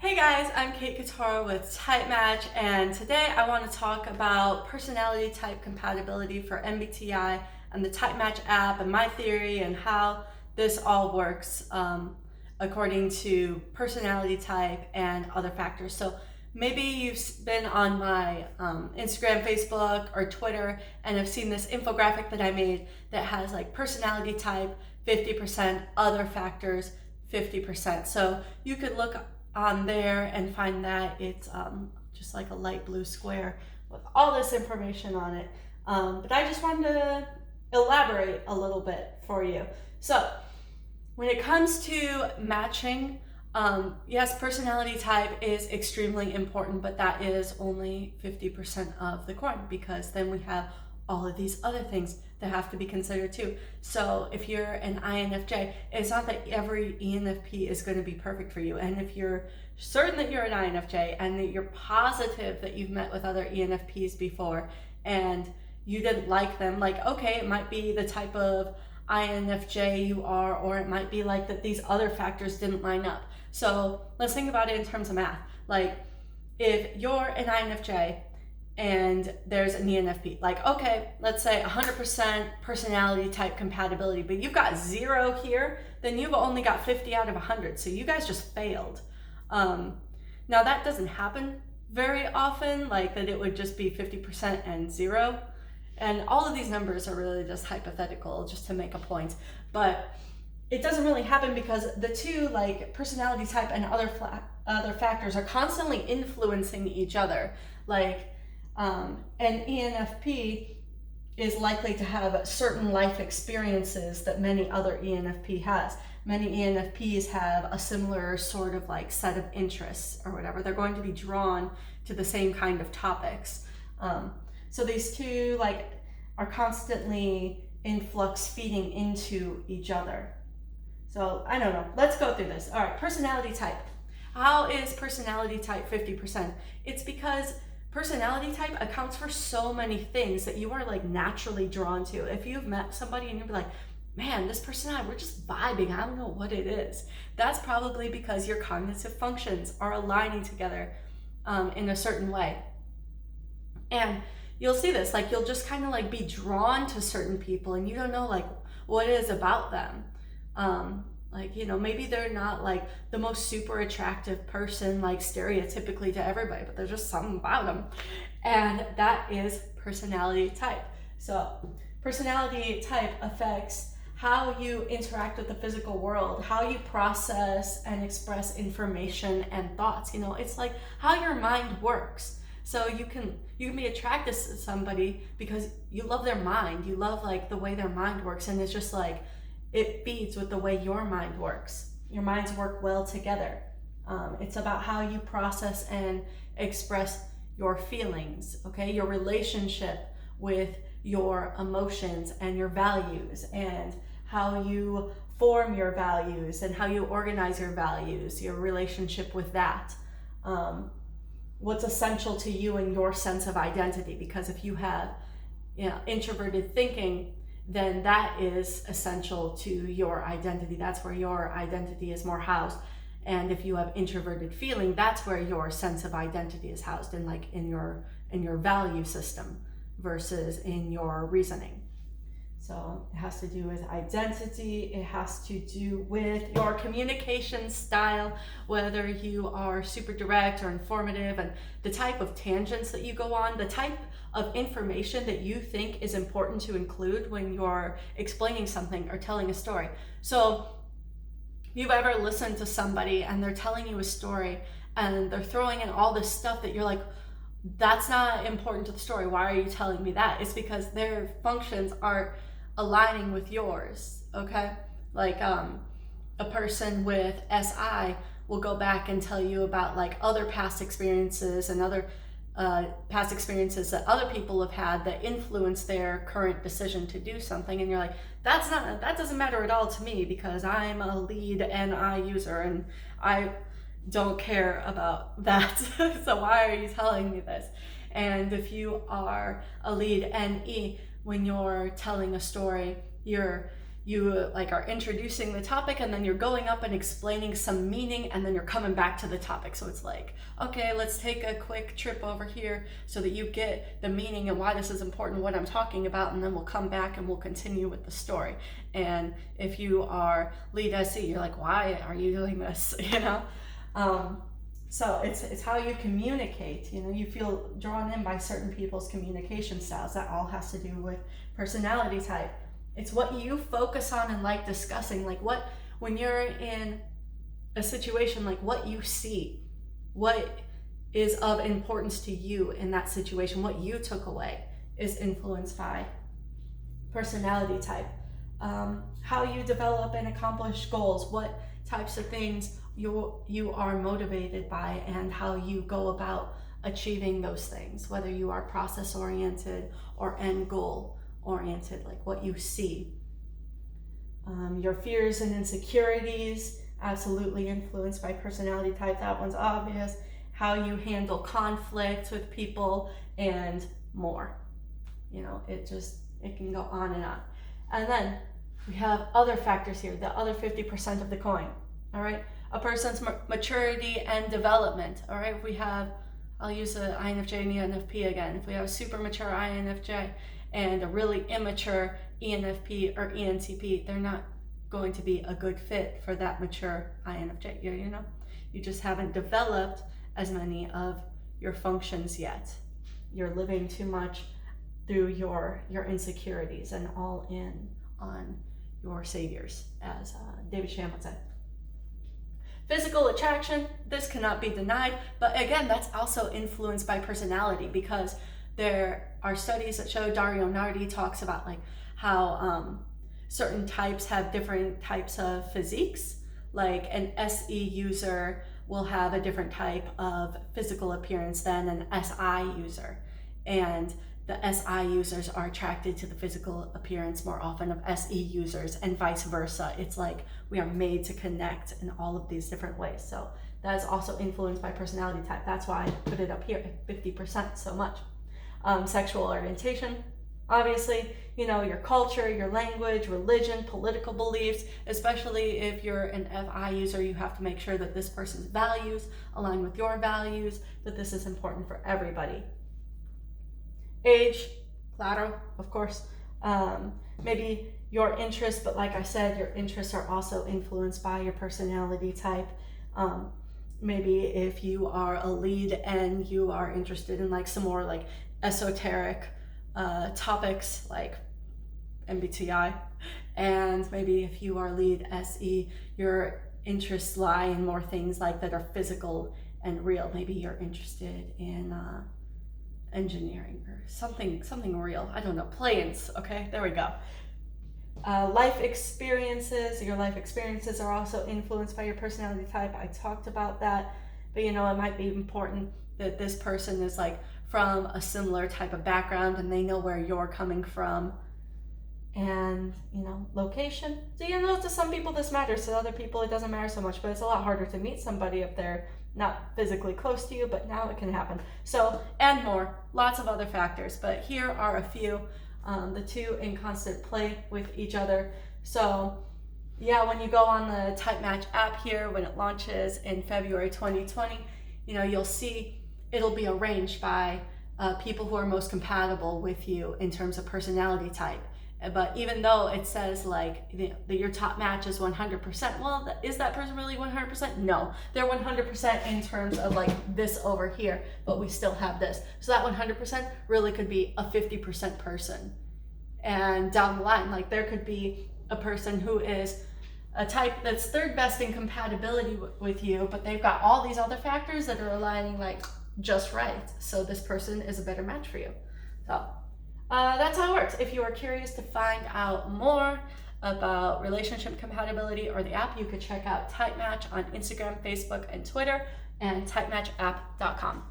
Hey guys, I'm Kate Couture with TypeMatch, and today I want to talk about personality type compatibility for MBTI and the TypeMatch app and my theory and how this all works according to personality type and other factors. So maybe you've been on my Instagram, Facebook, or Twitter and have seen this infographic that I made that has like personality type 50%, other factors 50%. So you could look on there and find that it's just like a light blue square with all this information on it. But I just wanted to elaborate a little bit for you. So when it comes to matching, yes, personality type is extremely important, but that is only 50% of the coin, because then we have all of these other things that have to be considered too. So if you're an INFJ, it's not that every ENFP is going to be perfect for you. And if you're certain that you're an INFJ and that you're positive that you've met with other ENFPs before and you didn't like them, like, okay, it might be the type of INFJ you are, or it might be like that these other factors didn't line up. So let's think about it in terms of math. Like if you're an INFJ and there's an ENFP, like, okay, let's say 100% personality type compatibility, but you've got 0 here, then you've only got 50 out of 100. So you guys just failed. Now that doesn't happen very often, like that it would just be 50% and 0. And all of these numbers are really just hypothetical, just to make a point. But it doesn't really happen because the two, like personality type and other factors, are constantly influencing each other. Like an ENFP is likely to have certain life experiences that many other ENFP has. Many ENFPs have a similar sort of like set of interests or whatever. They're going to be drawn to the same kind of topics. So these two like are constantly in flux, feeding into each other. So I don't know, let's go through this. All right, personality type. How is personality type 50%? It's because personality type accounts for so many things that you are like naturally drawn to. If you've met somebody and you're like, man, this personality, we're just vibing, I don't know what it is. That's probably because your cognitive functions are aligning together in a certain way. And you'll see this, like you'll just kind of like be drawn to certain people and you don't know like what it is about them. Like, you know, maybe they're not like the most super attractive person, like stereotypically to everybody, but there's just something about them. And that is personality type. So personality type affects how you interact with the physical world, how you process and express information and thoughts. You know, it's like how your mind works. So you can be attracted to somebody because you love their mind. You love like the way their mind works, and it's just like it feeds with the way your mind works. Your minds work well together. It's about how you process and express your feelings, okay? Your relationship with your emotions and your values, and how you form your values and how you organize your values, your relationship with that. What's essential to you and your sense of identity, because if you have, you know, introverted thinking, then that is essential to your identity. That's where your identity is more housed. And if you have introverted feeling, that's where your sense of identity is housed, in like in your value system versus in your reasoning. So it has to do with identity. It has to do with your communication style, whether you are super direct or informative, and the type of tangents that you go on, the type of information that you think is important to include when you're explaining something or telling a story. So if you've ever listened to somebody and they're telling you a story and they're throwing in all this stuff that you're like, that's not important to the story, why are you telling me that? It's because their functions are aligning with yours, okay? Like a person with SI will go back and tell you about like other past experiences and other past experiences that other people have had that influence their current decision to do something, and you're like, that doesn't matter at all to me because I'm a lead NI user and I don't care about that. So why are you telling me this? And if you are a lead NE, when you're telling a story, you're you like are introducing the topic, and then you're going up and explaining some meaning, and then you're coming back to the topic. So it's like, okay, let's take a quick trip over here so that you get the meaning and why this is important, what I'm talking about, and then we'll come back and we'll continue with the story. And if you are lead SE, you're like, why are you doing this? So it's how you communicate. You feel drawn in by certain people's communication styles. That all has to do with personality type. It's what you focus on and like discussing. Like when you're in a situation, like what you see, what is of importance to you in that situation, what you took away is influenced by personality type. How you develop and accomplish goals, what types of things you are motivated by, and how you go about achieving those things, whether you are process oriented or end goal oriented, like what you see. Your fears and insecurities, absolutely influenced by personality type. That one's obvious. How you handle conflict with people and more. It can go on and on. And then we have other factors here, the other 50% of the coin. All right, a person's maturity and development. All right, if we have, I'll use the INFJ and ENFP again. If we have a super mature INFJ and a really immature ENFP or ENTP, they're not going to be a good fit for that mature INFJ. You just haven't developed as many of your functions yet. You're living too much through your insecurities and all in on your saviors, as David Sham would say. Physical attraction, this cannot be denied, but again, that's also influenced by personality, because there are studies that show, Dario Nardi talks about like how certain types have different types of physiques. Like an SE user will have a different type of physical appearance than an SI user, and the SI users are attracted to the physical appearance more often of SE users, and vice versa. It's like we are made to connect in all of these different ways. So that is also influenced by personality type. That's why I put it up here at 50% so much. Sexual orientation, obviously, your culture, your language, religion, political beliefs. Especially if you're an FI user, you have to make sure that this person's values align with your values, that this is important for everybody. Age, claro, of course. Maybe your interests, but like I said, your interests are also influenced by your personality type. Maybe if you are a lead and you are interested in like some more like esoteric topics like MBTI, and maybe if you are lead SE, your interests lie in more things like that are physical and real. Maybe you're interested in engineering or something real. I don't know, planes. Okay, there we go. Life experiences. Your life experiences are also influenced by your personality type. I talked about that, but it might be important that this person is like from a similar type of background and they know where you're coming from. And location. So to some people this matters, to other people it doesn't matter so much, but it's a lot harder to meet somebody if they're not physically close to you, but now it can happen. So, and more, lots of other factors, but here are a few, the two in constant play with each other. So yeah, when you go on the TypeMatch app here, when it launches in February 2020, you'll see it'll be arranged by people who are most compatible with you in terms of personality type. But even though it says like that your top match is 100%, well, is that person really 100%? No, they're 100% in terms of like this over here, but we still have this. So that 100% really could be a 50% person. And down the line, like there could be a person who is a type that's third best in compatibility with you, but they've got all these other factors that are aligning like just right. So this person is a better match for you. So that's how it works. If you are curious to find out more about relationship compatibility or the app, you could check out TypeMatch on Instagram, Facebook, and Twitter, and typematchapp.com.